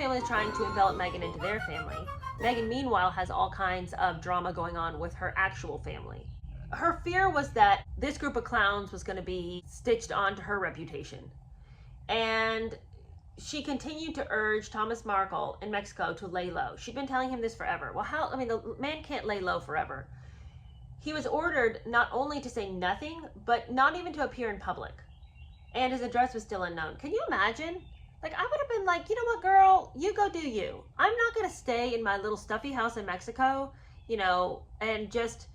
family is trying to envelop Meghan into their family. Meghan, meanwhile, has all kinds of drama going on with her actual family. Her fear was that this group of clowns was going to be stitched onto her reputation. And she continued to urge Thomas Markle in Mexico to lay low. She'd been telling him this forever. Well, the man can't lay low forever. He was ordered not only to say nothing, but not even to appear in public. And his address was still unknown. Can you imagine? Like, I would have been like, you know what, girl? You go do you. I'm not going to stay in my little stuffy house in Mexico, and just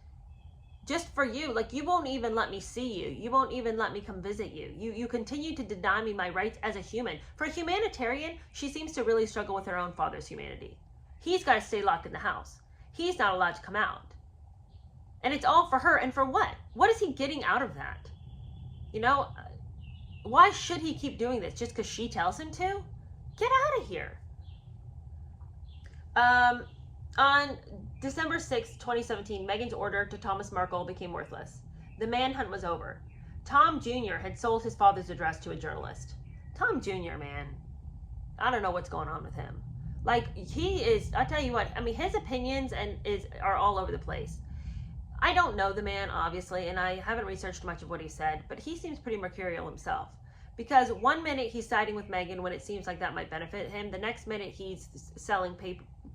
for you. Like, you won't even let me see you. You won't even let me come visit you. You continue to deny me my rights as a human. For a humanitarian, she seems to really struggle with her own father's humanity. He's got to stay locked in the house. He's not allowed to come out. And it's all for her. And for what? What is he getting out of that? Why should he keep doing this? Just because she tells him to? Get out of here. On December 6, 2017, Meghan's order to Thomas Markle became worthless. The manhunt was over. Tom Jr. had sold his father's address to a journalist. Tom Jr., man. I don't know what's going on with him. Like, he is, I tell you what, his opinions are all over the place. I don't know the man, obviously, and I haven't researched much of what he said, but he seems pretty mercurial himself. Because one minute he's siding with Meghan when it seems like that might benefit him. The next minute he's selling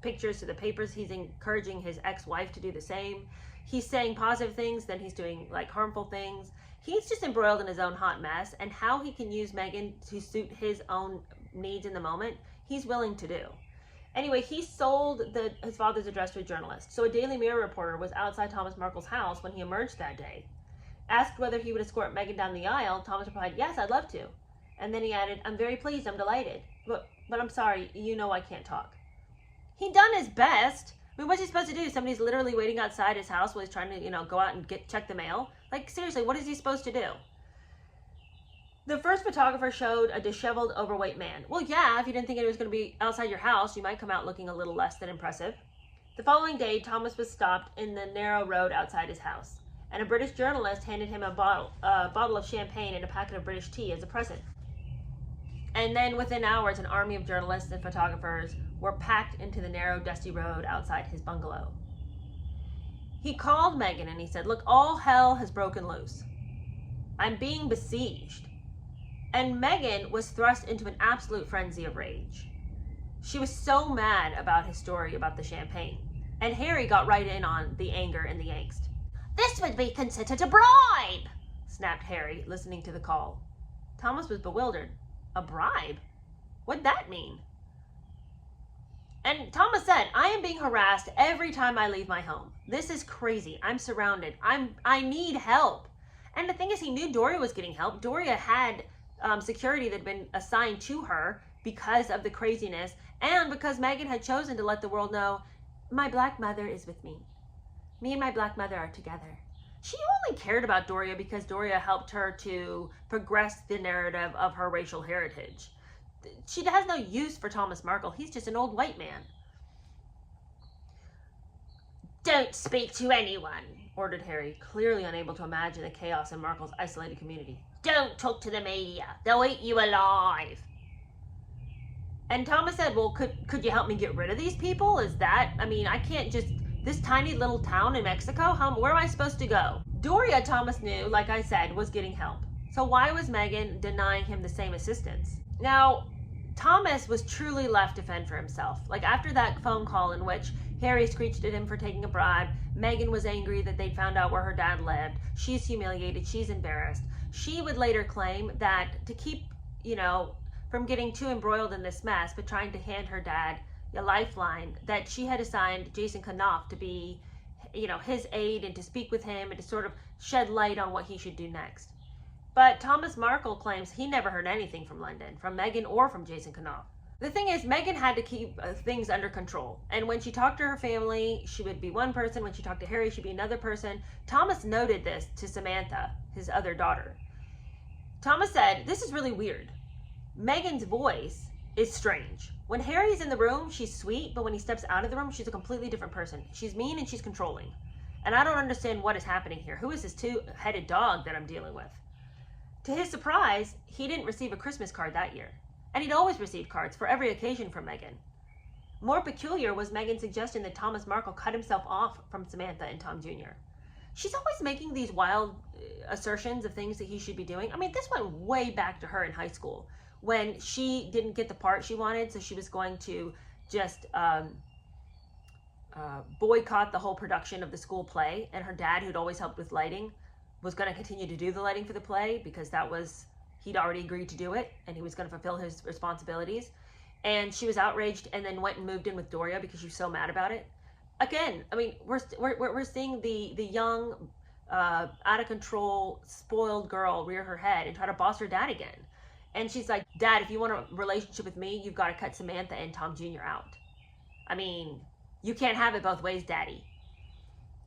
pictures to the papers. He's encouraging his ex-wife to do the same. He's saying positive things, then he's doing harmful things. He's just embroiled in his own hot mess, and how he can use Meghan to suit his own needs in the moment, he's willing to do. Anyway, he sold his father's address to a journalist. So a Daily Mirror reporter was outside Thomas Markle's house when he emerged that day. Asked whether he would escort Meghan down the aisle, Thomas replied, "Yes, I'd love to." And then he added, "I'm very pleased, I'm delighted. But I'm sorry, I can't talk." He done his best. What's he supposed to do? Somebody's literally waiting outside his house while he's trying to, go out and check the mail. Like, seriously, what is he supposed to do? The first photographer showed a disheveled, overweight man. Well, yeah, if you didn't think it was going to be outside your house, you might come out looking a little less than impressive. The following day, Thomas was stopped in the narrow road outside his house, and a British journalist handed him a bottle of champagne and a packet of British tea as a present. And then within hours, an army of journalists and photographers were packed into the narrow, dusty road outside his bungalow. He called Meghan and he said, "Look, all hell has broken loose. I'm being besieged." And Meghan was thrust into an absolute frenzy of rage. She was so mad about his story about the champagne. And Harry got right in on the anger and the angst. "This would be considered a bribe," snapped Harry, listening to the call. Thomas was bewildered. A bribe? What'd that mean? And Thomas said, "I am being harassed every time I leave my home. This is crazy. I'm surrounded. I need help." And the thing is, he knew Doria was getting help. Doria had security that had been assigned to her because of the craziness, and because Meghan had chosen to let the world know, "My black mother is with me. Me and my black mother are together." She only cared about Doria because Doria helped her to progress the narrative of her racial heritage. She has no use for Thomas Markle. He's just an old white man. "Don't speak to anyone," ordered Harry, clearly unable to imagine the chaos in Markle's isolated community. "Don't talk to the media. They'll eat you alive." And Thomas said, "Well, could you help me get rid of these people? I can't just, this tiny little town in Mexico, where am I supposed to go?" Doria, Thomas knew, like I said, was getting help. So why was Meghan denying him the same assistance? Now, Thomas was truly left to fend for himself. After that phone call in which Harry screeched at him for taking a bribe, Meghan was angry that they'd found out where her dad lived. She's humiliated. She's embarrassed. She would later claim that to keep, from getting too embroiled in this mess, but trying to hand her dad a lifeline, that she had assigned Jason Knopf to be, his aide and to speak with him and to sort of shed light on what he should do next. But Thomas Markle claims he never heard anything from London, from Meghan or from Jason Knopf. The thing is, Meghan had to keep things under control. And when she talked to her family, she would be one person. When she talked to Harry, she'd be another person. Thomas noted this to Samantha, his other daughter. Thomas said, "This is really weird. Meghan's voice is strange. When Harry's in the room, she's sweet, but when he steps out of the room, she's a completely different person. She's mean and she's controlling. And I don't understand what is happening here. Who is this two-headed dog that I'm dealing with?" To his surprise, he didn't receive a Christmas card that year. and he'd always received cards for every occasion from Meghan. More peculiar was Meghan's suggestion that Thomas Markle cut himself off from Samantha and Tom Jr. She's always making these wild assertions of things that he should be doing. I mean, this went way back to her in high school when she didn't get the part she wanted, so she was going to just boycott the whole production of the school play, and her dad, who'd always helped with lighting, was going to continue to do the lighting for the play because he'd already agreed to do it, and he was going to fulfill his responsibilities. And she was outraged and then went and moved in with Doria because she was so mad about it. Again, I mean, we're seeing the young, out of control, spoiled girl rear her head and try to boss her dad again. And she's like, Dad, if you want a relationship with me, you've got to cut Samantha and Tom Jr. out. I mean, you can't have it both ways, Daddy.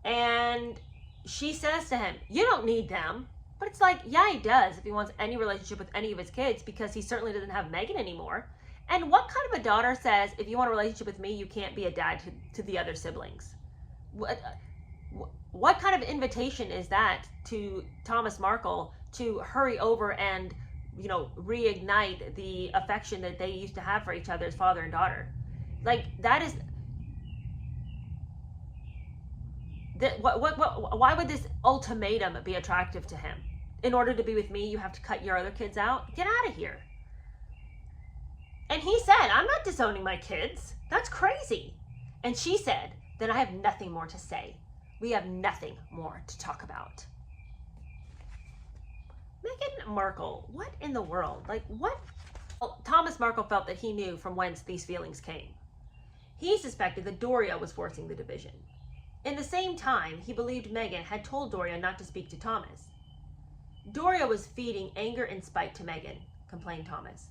And she says to him, you don't need them. But it's like, yeah, he does if he wants any relationship with any of his kids, because he certainly doesn't have Meghan anymore. And what kind of a daughter says, if you want a relationship with me, you can't be a dad to the other siblings? What kind of invitation is that to Thomas Markle to hurry over and, reignite the affection that they used to have for each other as father and daughter? Like, that is... Why would this ultimatum be attractive to him? In order to be with me, you have to cut your other kids out? Get out of here. And he said, I'm not disowning my kids. That's crazy. And she said, then I have nothing more to say. We have nothing more to talk about. Meghan Markle, what in the world? Like, what? Well, Thomas Markle felt that he knew from whence these feelings came. He suspected that Doria was forcing the division. In the same time, he believed Meghan had told Doria not to speak to Thomas. Doria was feeding anger and spite to Meghan, complained Thomas.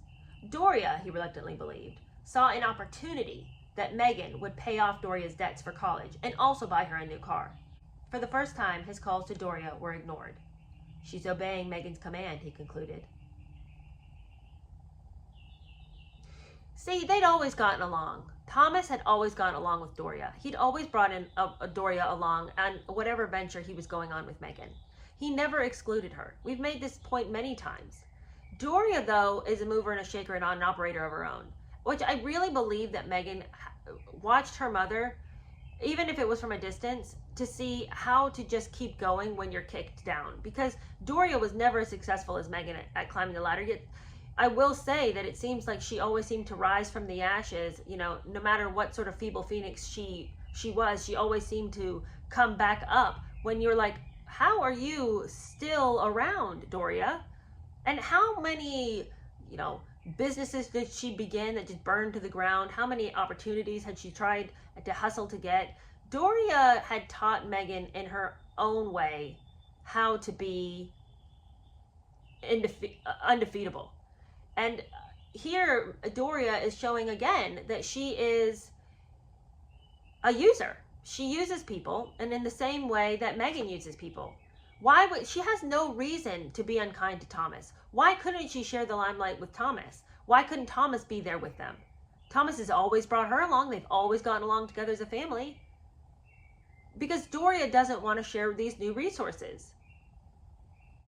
Doria, he reluctantly believed, saw an opportunity that Meghan would pay off Doria's debts for college and also buy her a new car. For the first time, his calls to Doria were ignored. She's obeying Meghan's command, he concluded. See, they'd always gotten along. Thomas had always gone along with Doria. He'd always brought in Doria along on whatever venture he was going on with Meghan. He never excluded her. We've made this point many times. Doria, though, is a mover and a shaker and an operator of her own, which I really believe that Meghan watched her mother, even if it was from a distance, to see how to just keep going when you're kicked down. Because Doria was never as successful as Meghan at climbing the ladder. Yet I will say that it seems like she always seemed to rise from the ashes. No matter what sort of feeble phoenix she was, she always seemed to come back up when you're like, how are you still around, Doria? And how many, businesses did she begin that just burned to the ground? How many opportunities had she tried to hustle to get? Doria had taught Meghan in her own way how to be undefeatable. And here, Doria is showing again that she is a user. She uses people, and in the same way that Meghan uses people. She has no reason to be unkind to Thomas. Why couldn't she share the limelight with Thomas? Why couldn't Thomas be there with them? Thomas has always brought her along. They've always gotten along together as a family. Because Doria doesn't want to share these new resources.